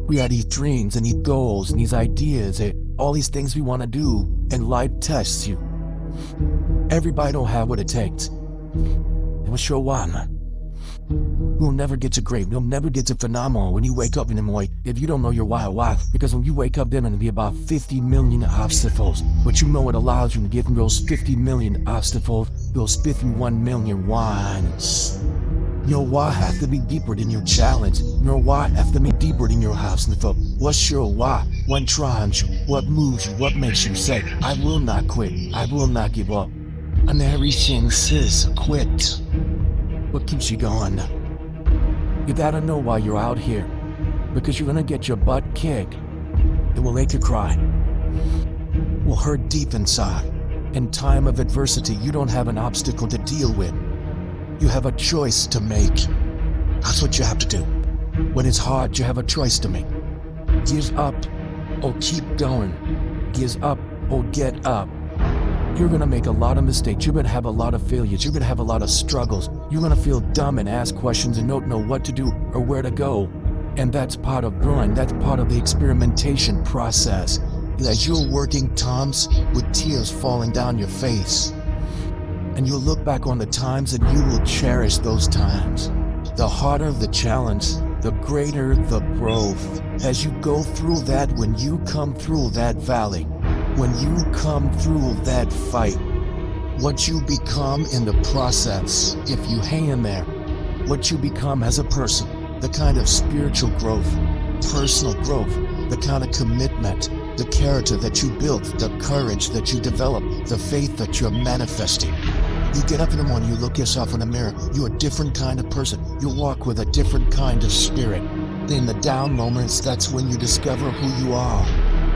We had these dreams and these goals and these ideas and all these things we want to do, and life tests you. Everybody don't have what it takes. And we'll show why, man. You'll never get to great. You'll never get to phenomenal when you wake up in the morning if you don't know your why. Why? Because when you wake up, there's going to be about 50 million obstacles. But you know what allows you to get from those 50 million obstacles, those 51 million whys. Your why has to be deeper than your challenge. Your why has to be deeper than your obstacle. What's your why? What drives you? What moves you? What makes you say, I will not quit. I will not give up. And everything says quit. What keeps you going? You gotta know why you're out here. Because you're gonna get your butt kicked. It will make you cry. It will hurt deep inside. In time of adversity, you don't have an obstacle to deal with. You have a choice to make. That's what you have to do. When it's hard, you have a choice to make. Give up or keep going. Give up or get up. You're gonna make a lot of mistakes. You're gonna have a lot of failures. You're gonna have a lot of struggles. You're gonna feel dumb and ask questions and don't know what to do or where to go. And that's part of growing. That's part of the experimentation process. As you're working times with tears falling down your face. And you'll look back on the times and you will cherish those times. The harder the challenge, the greater the growth. As you go through that, when you come through that valley, when you come through that fight, what you become in the process, if you hang in there, what you become as a person, the kind of spiritual growth, personal growth, the kind of commitment, the character that you built, the courage that you develop, the faith that you're manifesting. You get up in the morning, you look yourself in the mirror, you're a different kind of person. You walk with a different kind of spirit. In the down moments, that's when you discover who you are.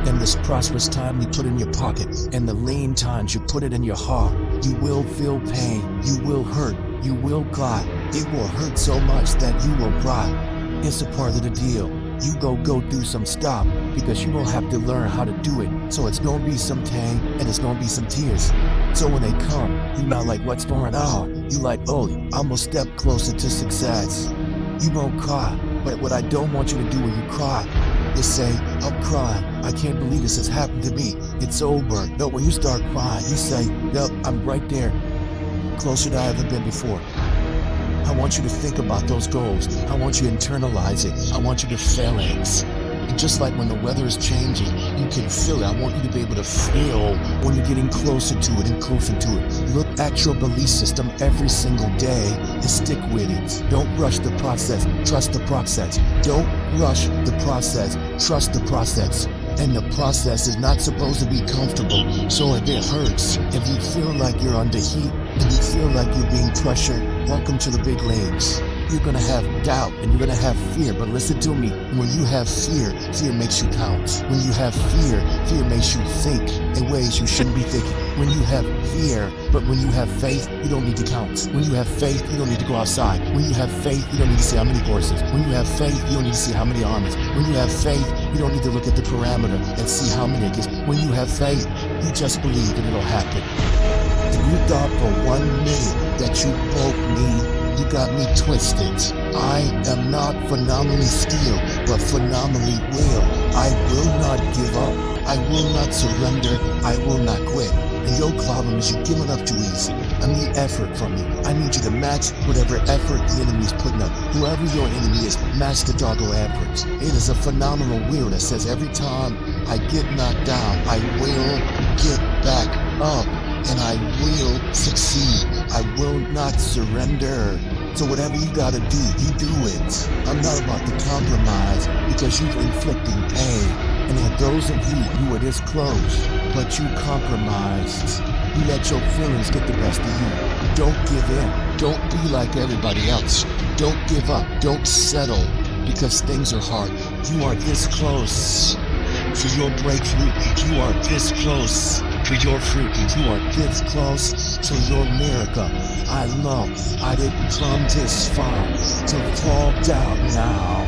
In this prosperous time, you put in your pocket. In the lean times, you put it in your heart. You will feel pain. You will hurt. You will cry. It will hurt so much that you will cry. It's a part of the deal. You go through some stuff because you will have to learn how to do it. So it's gonna be some pain and it's gonna be some tears. So when they come, you're not like, what's going on? You like, oh, I'm a step closer to success. You won't cry, but what I don't want you to do when you cry is say, I'm crying. I can't believe this has happened to me. It's over. No, when you start crying, you say, no, I'm right there, closer than I've ever been before. I want you to think about those goals. I want you to internalize it. I want you to feel it. And just like when the weather is changing, you can feel it. I want you to be able to feel when you're getting closer to it and closer to it. Look at your belief system every single day and stick with it. Don't rush the process. Trust the process. Don't rush the process. Trust the process. And the process is not supposed to be comfortable. So if it hurts, if you feel like you're under heat, if you feel like you're being pressured, welcome to the big leagues. You're gonna have doubt and you're gonna have fear, but listen to me. When you have fear, fear makes you count. When you have fear, fear makes you think in ways you shouldn't be thinking. When you have fear, but when you have faith, you don't need to count. When you have faith, you don't need to go outside. When you have faith, you don't need to see how many horses. When you have faith, you don't need to see how many armies. When you have faith, you don't need to look at the parameter and see how many it is. When you have faith, you just believe that it'll happen. If you thought for 1 minute that you broke me, you got me twisted. I am not phenomenally skilled, but phenomenally will. I will not give up. I will not surrender. I will not quit. And your problem is you're giving up too easy. I need effort from you. I need you to match whatever effort the enemy is putting up. Whoever your enemy is, match the doggone effort. It is a phenomenal will that says every time I get knocked down, I will get back up. And I will succeed. I will not surrender. So whatever you gotta do, you do it. I'm not about to compromise because you're inflicting pain. And there are those of you who are this close, but you compromised. You let your feelings get the best of you. Don't give in. Don't be like everybody else. Don't give up. Don't settle because things are hard. You are this close to your breakthrough. You are this close to your fruit. You are this close to your miracle. I know I didn't come this far to fall down now.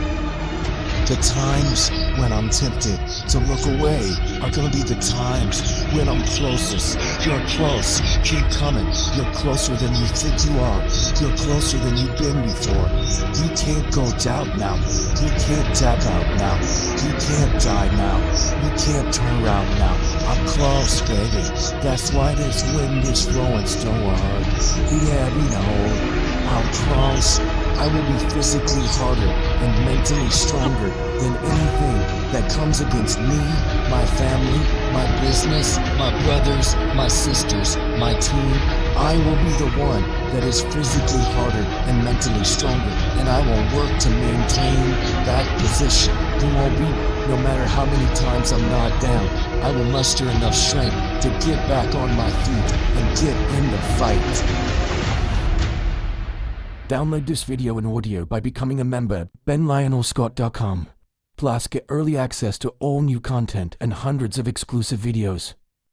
The times when I'm tempted to look away are gonna be the times when I'm closest. You're close, keep coming. You're closer than you think you are. You're closer than you've been before. You can't go down now. You can't tap out now. You can't die now. You can't turn around now. I'm close, baby. That's why this wind is blowing so hard. Yeah, we know. I'm close. I will be physically harder and mentally stronger than anything that comes against me, my family, my business, my brothers, my sisters, my team. I will be the one that is physically harder and mentally stronger, and I will work to maintain that position. It won't be, no matter how many times I'm knocked down, I will muster enough strength to get back on my feet and get in the fight. Download this video and audio by becoming a member at benlionelscott.com. Plus, get early access to all new content and hundreds of exclusive videos.